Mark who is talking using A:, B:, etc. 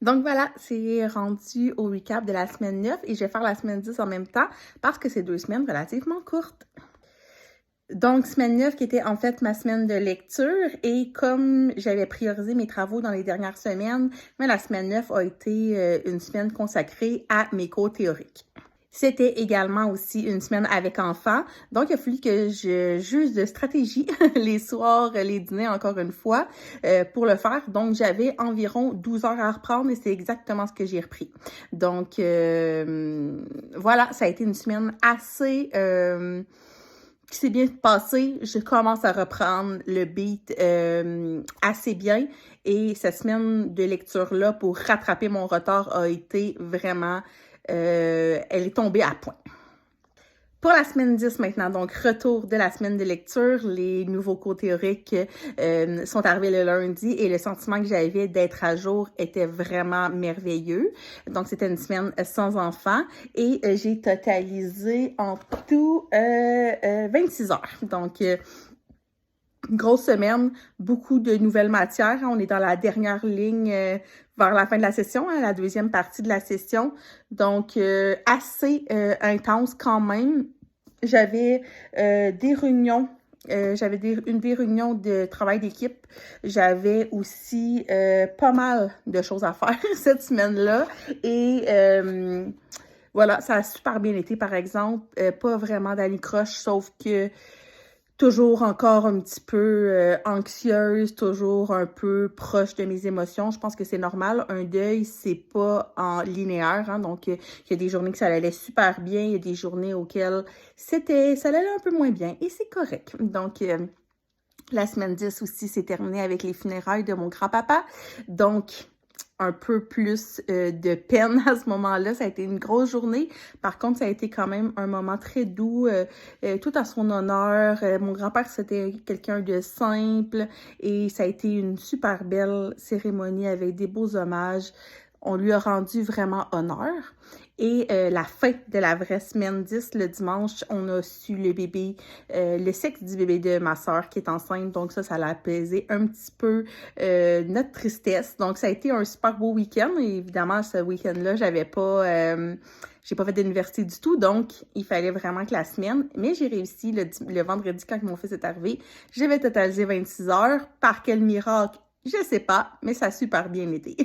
A: Donc voilà, c'est rendu au recap de la semaine 9 et je vais faire la semaine 10 en même temps parce que c'est 2 semaines relativement courtes. Donc, semaine 9 qui était en fait ma semaine de lecture et comme j'avais priorisé mes travaux dans les dernières semaines, mais la semaine 9 a été une semaine consacrée à mes cours théoriques. C'était également aussi une semaine avec enfants, donc il a fallu que je juge de stratégie les soirs, les dîners encore une fois pour le faire. Donc j'avais environ 12 heures à reprendre et c'est exactement ce que j'ai repris. Donc voilà, ça a été une semaine assez qui s'est bien passée. Je commence à reprendre le beat assez bien et cette semaine de lecture-là pour rattraper mon retard a été vraiment elle est tombée à point. Pour la semaine 10 maintenant, donc retour de la semaine de lecture, les nouveaux cours théoriques sont arrivés le lundi et le sentiment que j'avais d'être à jour était vraiment merveilleux. Donc c'était une semaine sans enfants et j'ai totalisé en tout 26 heures. Donc une grosse semaine, beaucoup de nouvelles matières. On est dans la dernière ligne vers la fin de la session, la deuxième partie de la session. Donc, assez intense quand même. J'avais des réunions. J'avais des réunions de travail d'équipe. J'avais aussi pas mal de choses à faire cette semaine-là. Et voilà, ça a super bien été, par exemple. Pas vraiment d'anicroche, sauf que toujours encore un petit peu anxieuse, toujours un peu proche de mes émotions. Je pense que c'est normal. Un deuil, c'est pas en linéaire, hein, donc il y a des journées que ça allait super bien, il y a des journées auxquelles ça allait un peu moins bien et c'est correct. Donc la semaine 10 aussi s'est terminée avec les funérailles de mon grand-papa. Donc un peu plus de peine à ce moment-là. Ça a été une grosse journée. Par contre, ça a été quand même un moment très doux, tout à son honneur. Mon grand-père, c'était quelqu'un de simple et ça a été une super belle cérémonie avec des beaux hommages. On lui a rendu vraiment honneur. Et la fin de la vraie semaine 10, le dimanche, on a su le bébé, le sexe du bébé de ma sœur qui est enceinte. Donc ça l'a apaisé un petit peu notre tristesse. Donc ça a été un super beau week-end. Et évidemment, ce week-end-là, j'ai pas fait d'université du tout. Donc il fallait vraiment que la semaine. Mais j'ai réussi le vendredi quand mon fils est arrivé. J'avais totalisé 26 heures. Par quel miracle? Je sais pas, mais ça a super bien été.